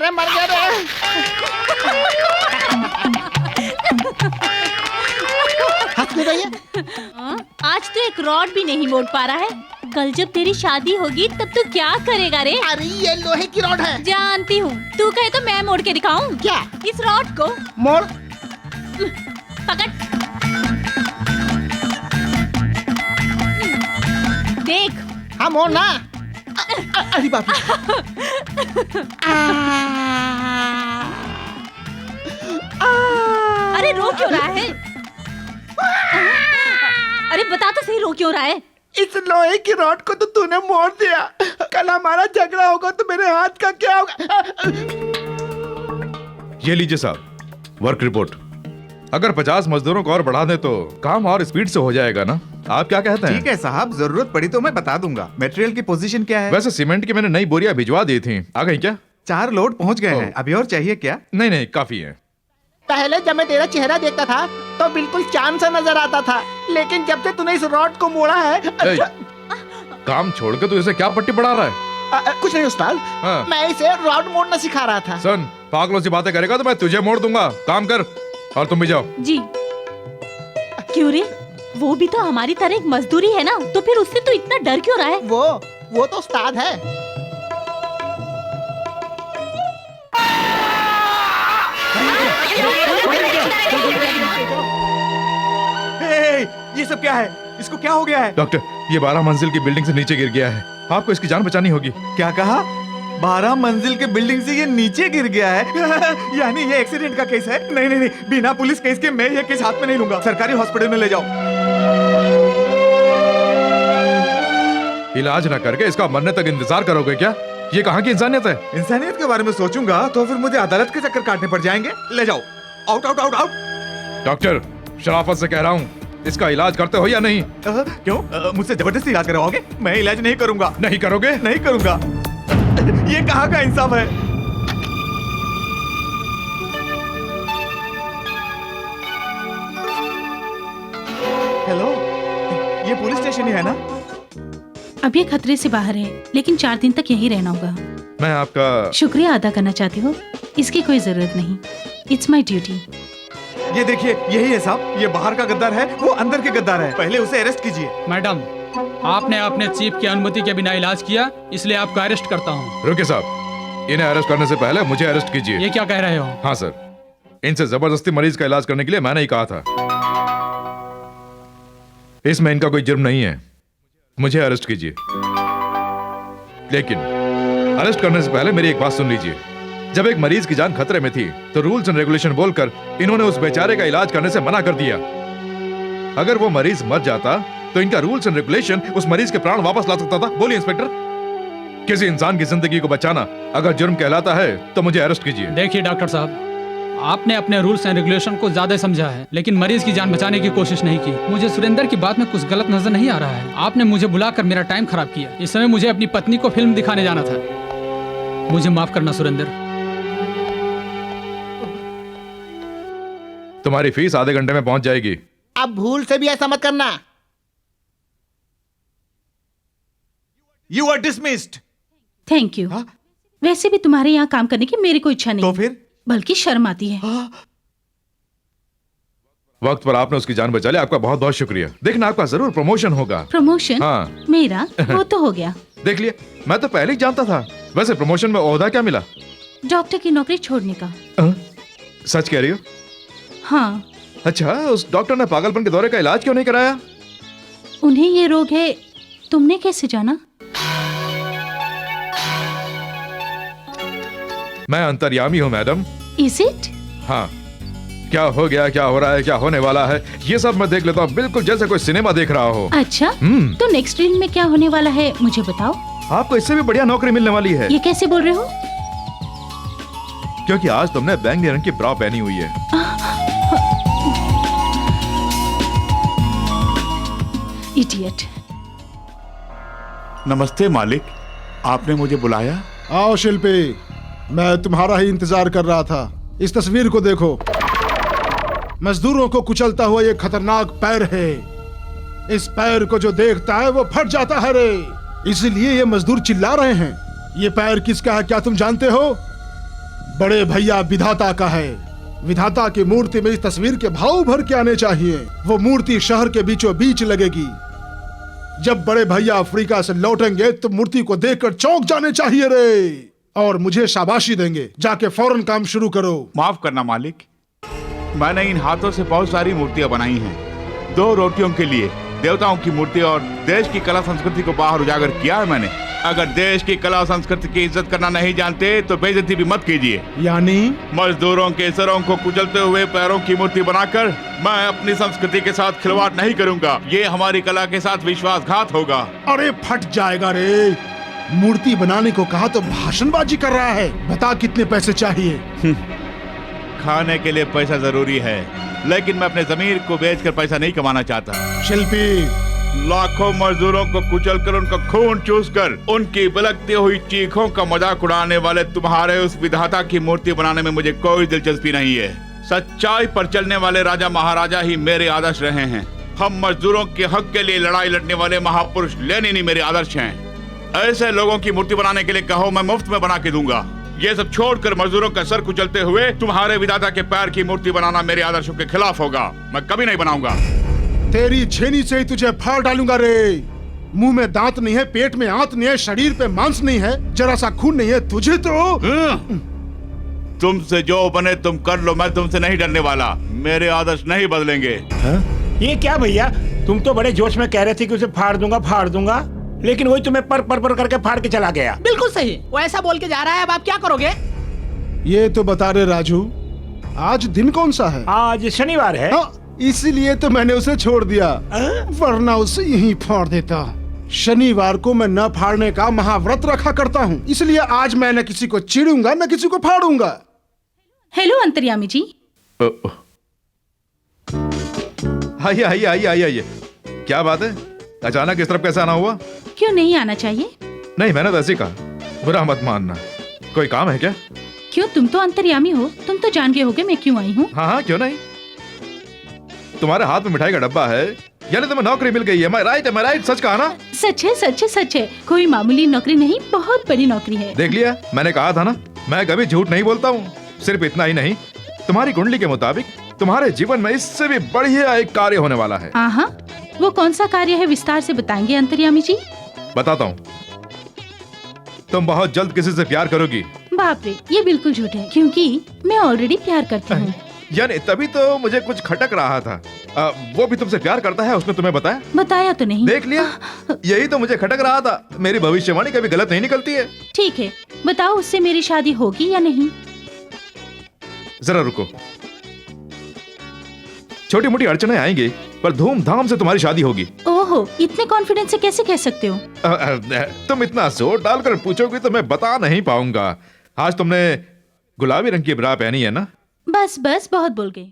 अरे मर गया रे। हंस क्यों रही है? आज तो एक रॉड भी नहीं मोड़ पा रहा है। कल जब तेरी शादी होगी तब तू क्या करेगा रे? अरे ये लोहे की रॉड है। जानती हूँ, तू कहे तो मैं मोड़ के दिखाऊं। क्या? इस रॉड को मोड़। पकड़, देख। हाँ मोड़ ना। अरे बाप रे। अरे रो क्यों रहा है? अरे बता तो सही, रो क्यों रहा है? इस लोहे की रॉड को तो तूने मोड़ दिया। कल हमारा झगड़ा होगा तो मेरे हाथ का क्या होगा? ये लीजिए साहब, वर्क रिपोर्ट। अगर 50 मजदूरों को और बढ़ा दें तो काम और स्पीड से हो जाएगा ना? आप क्या कहते हैं? ठीक है साहब, जरूरत पड़ी तो मैं बता दूंगा। मटेरियल की पोजीशन क्या है? वैसे सीमेंट की मैंने नई बोरियां भिजवा दी थी, आ गई क्या? 4 लोड पहुंच गए हैं। अभी और चाहिए क्या? नहीं नहीं, काफी है। पहले जब मैं तेरा चेहरा देखता था तो बिल्कुल चांद सा नजर आता था, लेकिन जब से तूने इस रॉड को मोड़ा है। काम छोड़ के तू इसे क्या पट्टी पड़ा रहा है? कुछ नहीं उस्ताद, हाँ। मैं इसे रॉड मोड़ना सिखा रहा था। सन, पागलों से बातें करेगा तो मैं तुझे मोड़ दूंगा। काम कर और तुम भी जाओ। जी। क्यों रे? वो भी तो हमारी तरह एक मजदूरी है ना, तो फिर उससे तू इतना डर क्यों रहा है? वो तो उस्ताद है। ये सब क्या है? इसको क्या हो गया है? डॉक्टर, ये 12 मंजिल की बिल्डिंग से नीचे गिर गया है। आपको इसकी जान बचानी होगी। क्या कहा? 12 मंजिल के बिल्डिंग से ये नीचे गिर गया है? यानी ये एक्सीडेंट का केस है? नहीं नहीं नहीं, बिना पुलिस केस के मैं ये केस हाथ में नहीं लूंगा। सरकारी हॉस्पिटल में ले जाओ। इलाज ना करके इसका मरने तक इंतजार करोगे क्या? ये कहाँ की इंसानियत है? इंसानियत के बारे में सोचूंगा तो फिर मुझे अदालत के चक्कर काटने पड़ जाएंगे। ले जाओ। Out out out out. Doctor, शराफत से कह रहा हूँ, इसका इलाज करते हो या नहीं? क्यों? मुझसे जबरदस्ती इलाज करवाओगे? मैं इलाज नहीं करूंगा। नहीं करोगे? नहीं करूंगा। ये कहाँ का इंसाफ है? हेलो, ये पुलिस स्टेशन ही है ना? अब ये खतरे से बाहर है, लेकिन 4 दिन तक यहीं रहना होगा। मैं आपका शुक्रिया अदा करना चाहती हो? इसकी कोई जरूरत नहीं। It's my duty. ये देखिए, यही है साहब। ये बाहर का गद्दार है, वो अंदर के गद्दार है। पहले उसे अरेस्ट कीजिए। मैडम, आपने अपने चीफ की अनुमति के बिना इलाज किया, इसलिए आपको अरेस्ट करता हूँ। रुकिए साहब, इन्हें अरेस्ट करने से पहले मुझे अरेस्ट कीजिए। ये क्या कह रहे हो? हाँ सर, इनसे जबरदस्ती मरीज का इलाज करने के लिए मैंने ही कहा था। इसमें इनका कोई जुर्म नहीं है, मुझे अरेस्ट कीजिए। लेकिन अरेस्ट करने से पहले मेरी एक बात सुन लीजिए। जब एक मरीज की जान खतरे में थी तो रूल्स एंड रेगुलेशन बोलकर इन्होंने उस बेचारे का इलाज करने से मना कर दिया। अगर वो मरीज मर जाता तो इनका रूल्स एंड रेगुलेशन उस मरीज के प्राण वापस ला सकता था। बोलिए इंस्पेक्टर, किसी इंसान की जिंदगी को बचाना अगर जुर्म कहलाता है तो मुझे अरेस्ट कीजिए। देखिए डॉक्टर साहब, आपने अपने रूल्स एंड रेगुलेशन को ज्यादा समझा है, लेकिन मरीज की जान बचाने की कोशिश नहीं की। मुझे सुरेंद्र की बात में कुछ गलत नजर नहीं आ रहा है। आपने मुझे बुलाकर मेरा टाइम खराब किया। इस समय मुझे अपनी पत्नी को फिल्म दिखाने जाना था। मुझे माफ करना सुरेंद्र। तुम्हारी फीस आधे घंटे में पहुंच जाएगी। अब भूल से भी ऐसा मत करना। You are dismissed। Thank you. वैसे भी तुम्हारे यहाँ काम करने की मेरी कोई इच्छा नहीं, तो फिर? बल्कि शर्म आती है। वक्त पर आपने उसकी जान बचा ली, आपका बहुत बहुत शुक्रिया। देखना, आपका जरूर प्रमोशन होगा। प्रमोशन? हाँ। मेरा वो तो हो गया। देख लिया, मैं तो पहले ही जानता था। वैसे प्रमोशन में ओहदा क्या मिला? डॉक्टर की नौकरी छोड़ने का। सच कह रही हो? हाँ। अच्छा, उस डॉक्टर ने पागलपन के दौरे का इलाज क्यों नहीं कराया? उन्हें ये रोग है, तुमने कैसे जाना? मैं अंतर्यामी हूँ मैडम। Is it? हाँ, क्या हो गया, क्या हो रहा है, क्या होने वाला है, ये सब मैं देख लेता हूँ, बिल्कुल जैसे कोई सिनेमा देख रहा हो। अच्छा, तो नेक्स्ट रील में क्या होने वाला है मुझे बताओ। आपको इससे भी बढ़िया नौकरी मिलने वाली है। ये कैसे बोल रहे हो? क्योंकि आज तुमने बैंगनी रंग की ब्रा पहनी हुई है। इडियट। नमस्ते मालिक, आपने मुझे बुलाया? आओ शिल्पी, मैं तुम्हारा ही इंतजार कर रहा था। इस तस्वीर को देखो, मजदूरों को कुचलता हुआ ये खतरनाक पैर है। इस पैर को जो देखता है वो फट जाता है रे। इसलिए ये मजदूर चिल्ला रहे हैं। ये पैर किसका है क्या तुम जानते हो? बड़े भैया विधाता का है। विधाता की मूर्ति में इस तस्वीर के भाव भर के आने चाहिए। वो मूर्ति शहर के बीचों बीच लगेगी। जब बड़े भैया अफ्रीका से लौटेंगे तो मूर्ति को देखकर चौंक जाने चाहिए रे, और मुझे शाबाशी देंगे। जाके फौरन काम शुरू करो। माफ करना मालिक, मैंने इन हाथों से बहुत सारी मूर्तियां बनाई हैं। 2 रोटियों के लिए देवताओं की मूर्ति और देश की कला संस्कृति को बाहर उजागर किया है मैंने। अगर देश की कला संस्कृति की इज्जत करना नहीं जानते तो बेइज्जती भी मत कीजिए। यानी मजदूरों के सरों को कुचलते हुए पैरों की मूर्ति बनाकर मैं अपनी संस्कृति के साथ खिलवाड़ नहीं करूंगा। ये हमारी कला के साथ विश्वासघात होगा। अरे फट जाएगा रे। मूर्ति बनाने को कहा तो भाषणबाजी कर रहा है। बता कितने पैसे चाहिए? खाने के लिए पैसा जरूरी है, लेकिन मैं अपने जमीर को बेचकर पैसा नहीं कमाना चाहता। शिल्पी, लाखों मजदूरों को कुचलकर उनका खून चूसकर उनकी बिलकती हुई चीखों का मजाक उड़ाने वाले तुम्हारे उस विधाता की मूर्ति बनाने में मुझे कोई दिलचस्पी नहीं है। सच्चाई पर चलने वाले राजा महाराजा ही मेरे आदर्श रहे हैं। हम मजदूरों के हक के लिए लड़ाई लड़ने वाले महापुरुष लेनिन ही मेरे आदर्श हैं। ऐसे लोगों की मूर्ति बनाने के लिए कहो, मैं मुफ्त में बना के दूंगा। ये सब छोड़कर मजदूरों का सर कुचलते हुए तुम्हारे विधाता के पैर की मूर्ति बनाना मेरे आदर्शों के खिलाफ होगा। मैं कभी नहीं बनाऊंगा। तेरी छेनी से ही तुझे फाड़ डालूंगा रे। मुंह में दांत नहीं है, पेट में आंत नहीं है, शरीर पे मांस नहीं है, जरा सा खून नहीं है तुझे तो। तुमसे जो बने तुम कर लो, मैं तुमसे नहीं डरने वाला। मेरे आदर्श नहीं बदलेंगे। ये क्या भैया, तुम तो बड़े जोश में कह रहे थे कि उसे फाड़ दूंगा, लेकिन वही तुम्हें पर करके फाड़ के चला गया। बिल्कुल सही, वो ऐसा बोल के जा रहा है। अब आप क्या करोगे? ये तो बता रहे राजू, आज दिन कौन सा है? आज शनिवार है। इसलिए तो मैंने उसे छोड़ दिया, वरना उसे यहीं फाड़ देता। शनिवार को मैं न फाड़ने का महाव्रत रखा करता हूँ, इसलिए आज मैं न किसी को चिढ़ूंगा न किसी को फाड़ूंगा। हेलो अंतर्यामी जी। आइए आइए आइए आइए आइए। क्या बात है, अचानक इस तरफ कैसे आना हुआ? क्यों नहीं आना चाहिए? नहीं, मैंने तो ऐसे ही कहा, बुरा मत मानना। कोई काम है क्या? क्यों, तुम तो अंतर्यामी हो, तुम तो जान गए होगे मैं क्यों आई हूँ। हाँ हाँ, क्यों नहीं। तुम्हारे हाथ में मिठाई का डब्बा है, यानी तुम्हें नौकरी मिल गई है। मैं राइट? सच कहा ना? सच है। कोई मामूली नौकरी नहीं, बहुत बड़ी नौकरी है। देख लिया, मैंने कहा था ना, मैं कभी झूठ नहीं बोलता हूँ। सिर्फ इतना ही नहीं, तुम्हारी कुंडली के मुताबिक तुम्हारे जीवन में इससे भी बढ़िया एक कार्य होने वाला है। हाँ, वो कौन सा कार्य है, विस्तार से बताएंगे अंतर्यामी जी? बताता हूँ। तुम बहुत जल्द किसी से प्यार करोगी। बाप रे, ये बिल्कुल झूठ है, क्योंकि मैं ऑलरेडी प्यार करती हूँ। यानी तभी तो मुझे कुछ खटक रहा था। वो भी तुमसे प्यार करता है, उसने तुम्हें बताया? बताया तो नहीं। देख लिया, यही तो मुझे खटक रहा था। मेरी भविष्यवाणी कभी गलत नहीं निकलती है। ठीक है, बताओ उससे मेरी शादी होगी या नहीं? जरा रुको, छोटी मोटी अड़चने आएंगी, पर धूमधाम से तुम्हारी शादी होगी। ओहो, इतने कॉन्फिडेंस से कैसे कह सकते हो? तुम इतना जोर डालकर पूछोगी तो मैं बता नहीं पाऊंगा। आज तुमने गुलाबी रंग की ब्रा पहनी है ना? बस बहुत बोल गए।